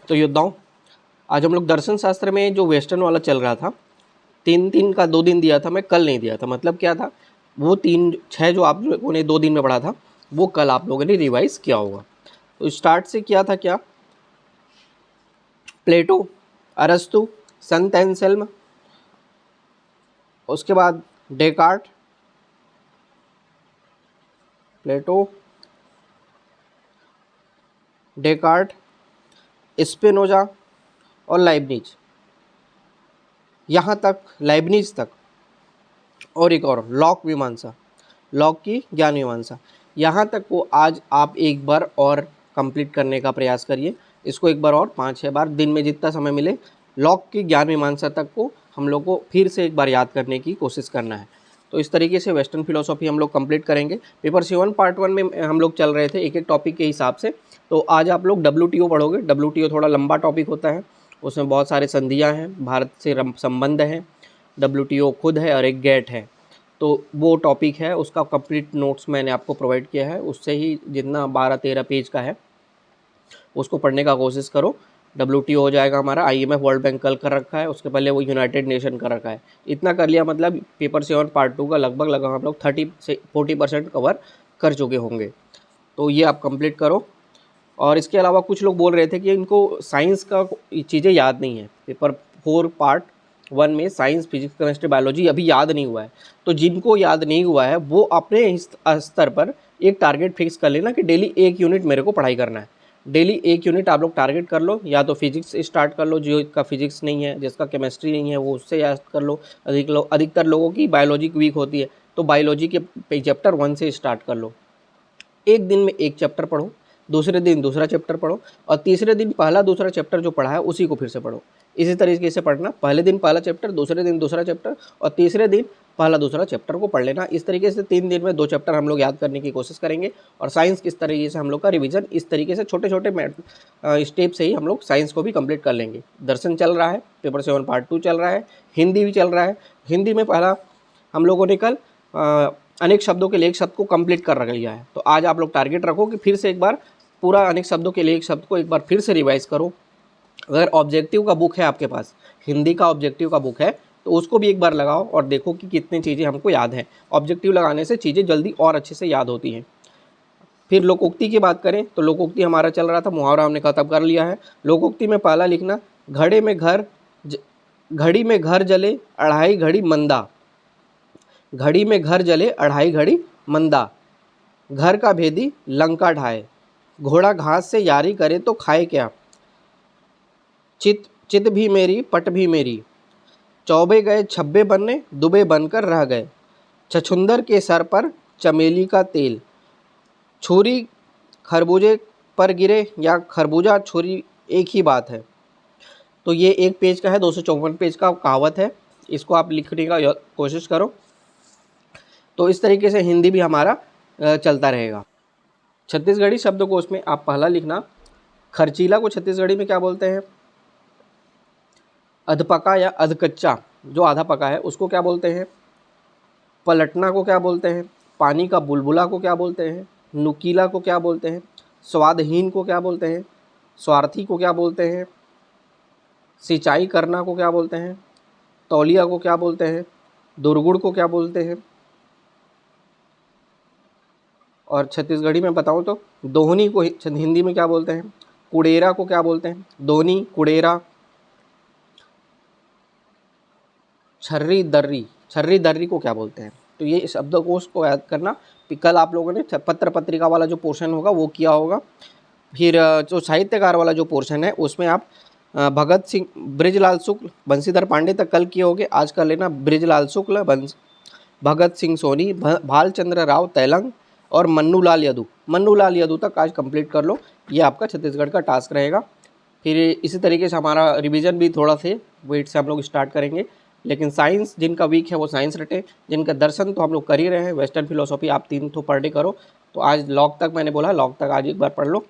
तो योद्धाओं, आज हम लोग दर्शन शास्त्र में जो वेस्टर्न वाला चल रहा था, 3 का 2 दिन दिया था, मैं कल नहीं दिया था। मतलब क्या था, वो 6 जो आप लोगों ने 2 दिन में पढ़ा था वो कल आप लोगों ने रिवाइज किया होगा। तो स्टार्ट से किया था क्या, प्लेटो, अरस्तु, संत एंसेल्म, उसके बाद डेकार्ट, प्लेटो, डेकार्ट, स्पिनोजा और लाइबनिज, यहाँ तक लाइबनिज तक, और एक और लॉक मीमांसा, लॉक की ज्ञान मीमांसा, यहाँ तक को आज आप एक बार और कंप्लीट करने का प्रयास करिए। इसको एक बार और 5-6 बार दिन में जितना समय मिले, लॉक की ज्ञान मीमांसा तक को हम लोग को फिर से एक बार याद करने की कोशिश करना है। तो इस तरीके से वेस्टर्न फिलोसॉफी हम लोग कंप्लीट करेंगे। पेपर 7 पार्ट 1 में हम लोग चल रहे थे एक एक टॉपिक के हिसाब से। तो आज आप लोग WTO पढ़ोगे। WTO थोड़ा लंबा टॉपिक होता है, उसमें बहुत सारे संधियाँ हैं, भारत से संबंध है, WTO खुद है और एक गेट है। तो वो टॉपिक है, उसका कंप्लीट नोट्स मैंने आपको प्रोवाइड किया है। उससे ही जितना 12-13 पेज का है उसको पढ़ने का कोशिश करो। WTO हो जाएगा हमारा, IMF वर्ल्ड बैंक कल कर रखा है, उसके पहले वो यूनाइटेड नेशन कर रखा है। इतना कर लिया मतलब पेपर 7 पार्ट 2 का लगभग हम लोग 30 से 40% कवर कर चुके होंगे। तो ये आप कंप्लीट करो। और इसके अलावा कुछ लोग बोल रहे थे कि इनको साइंस का चीज़ें याद नहीं है। पेपर 4 पार्ट 1 में साइंस, फिजिक्स, केमिस्ट्री, बायोलॉजी अभी याद नहीं हुआ है। तो जिनको याद नहीं हुआ है वो अपने स्तर पर एक टारगेट फिक्स कर लेना कि डेली 1 यूनिट मेरे को पढ़ाई करना है। डेली 1 यूनिट आप लोग टारगेट कर लो। या तो फिजिक्स स्टार्ट कर लो, जिसका फिजिक्स नहीं है, जिसका केमिस्ट्री नहीं है, वो उससे याद कर लो। अधिकतर लोगों की बायोलॉजी वीक होती है, तो बायोलॉजी के चैप्टर 1 से स्टार्ट कर लो। एक दिन में एक चैप्टर पढ़ो, दूसरे दिन दूसरा चैप्टर पढ़ो, और तीसरे दिन पहला दूसरा चैप्टर जो पढ़ा है उसी को फिर से पढ़ो। इसी तरीके से पढ़ना, पहले दिन पहला चैप्टर, दूसरे दिन दूसरा चैप्टर, और तीसरे दिन पहला दूसरा चैप्टर को पढ़ लेना। इस तरीके से 3 दिन में 2 चैप्टर हम लोग याद करने की कोशिश करेंगे। और साइंस किस तरीके से हम लोग का रिवीजन, इस तरीके से छोटे छोटे स्टेप से ही हम लोग साइंस को भी कंप्लीट कर लेंगे। दर्शन चल रहा है, पेपर 7 पार्ट 2 चल रहा है, हिंदी भी चल रहा है। हिंदी में पहला हम लोगों ने कल अनेक शब्दों के लिए एक शब्द को कंप्लीट कर रख लिया है। तो आज आप लोग टारगेट रखो कि फिर से एक बार पूरा अनेक शब्दों के लिए एक शब्द को एक बार फिर से रिवाइज करो। अगर ऑब्जेक्टिव का बुक है आपके पास, हिंदी का ऑब्जेक्टिव का बुक है, तो उसको भी एक बार लगाओ और देखो कि कितनी चीज़ें हमको याद हैं। ऑब्जेक्टिव लगाने से चीज़ें जल्दी और अच्छे से याद होती हैं। फिर लोकोक्ति की बात करें तो लोकोक्ति हमारा चल रहा था, मुहावरा हमने खत्म कर लिया है। लोकोक्ति में पहला लिखना, घड़ी में घर जले 2.5 घड़ी मंदा, घड़ी में घर जले 2.5 घड़ी मंदा, घर का भेदी लंका ढाए, घोड़ा घास से यारी करे तो खाए क्या, चित भी मेरी पट भी मेरी, चौबे गए छब्बे बनने दुबे बनकर रह गए, छछुंदर के सर पर चमेली का तेल, छुरी खरबूजे पर गिरे या खरबूजा छुरी एक ही बात है। तो ये एक पेज का है, 254 पेज का कहावत है, इसको आप लिखने का कोशिश करो। तो इस तरीके से हिंदी भी हमारा चलता रहेगा। छत्तीसगढ़ी शब्दकोश में आप पहला लिखना, खर्चीला को छत्तीसगढ़ी में क्या बोलते हैं, अधपका या अधकच्चा, जो आधा पका है उसको क्या बोलते हैं, पलटना को क्या बोलते हैं, पानी का बुलबुला को क्या बोलते हैं, नुकीला को क्या बोलते हैं, स्वादहीन को क्या बोलते हैं, स्वार्थी को क्या बोलते हैं, सिंचाई करना को क्या बोलते हैं, तौलिया को क्या बोलते हैं, दुर्गुड़ को क्या बोलते हैं, और छत्तीसगढ़ी में बताऊं तो दोहनी को हिंदी में क्या बोलते हैं, कुड़ेरा को क्या बोलते हैं, दोहनी, कुड़ेरा, छर्री दर्री को क्या बोलते हैं। तो ये शब्दकोश को याद करना। कल आप लोगों ने पत्र पत्रिका वाला जो पोर्शन होगा वो किया होगा। फिर जो साहित्यकार वाला जो पोर्शन है उसमें आप भगत सिंह, बृजलाल शुक्ल, बंशीधर पांडे तक कल किए होंगे। आज कर लेना बृजलाल शुक्ल, भगत सिंह सोनी, भालचंद्र राव तैलंग और मन्नू लाल यदू तक आज कंप्लीट कर लो। ये आपका छत्तीसगढ़ का टास्क रहेगा। फिर इसी तरीके से हमारा रिवीजन भी थोड़ा से वेट से हम लोग स्टार्ट करेंगे। लेकिन साइंस जिनका वीक है वो साइंस रटे, जिनका दर्शन तो हम लोग कर ही रहे हैं, वेस्टर्न फिलोसॉफी आप 3 तो पर डे करो। तो आज लॉग तक मैंने बोला, लॉग तक आज एक बार पढ़ लो।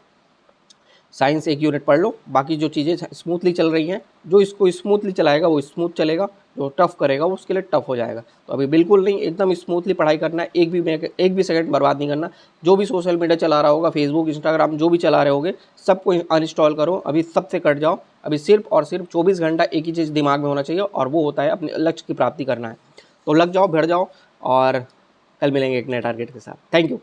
साइंस एक यूनिट पढ़ लो, बाकी जो चीज़ें स्मूथली चल रही हैं, जो इसको स्मूथली चलाएगा वो स्मूथ चलेगा, जो टफ करेगा वो उसके लिए टफ हो जाएगा। तो अभी बिल्कुल नहीं, एकदम स्मूथली पढ़ाई करना है, एक भी सेकंड बर्बाद नहीं करना। जो भी सोशल मीडिया चला रहा होगा, फेसबुक, इंस्टाग्राम, जो भी चला रहे होगे, सबको अनइंस्टॉल करो, अभी सबसे कट जाओ। अभी सिर्फ और सिर्फ 24 घंटा एक ही चीज़ दिमाग में होना चाहिए, और वो होता है अपने लक्ष्य की प्राप्ति करना है। तो लग जाओ, भिड़ जाओ, और कल मिलेंगे एक नए टारगेट के साथ। Thank you.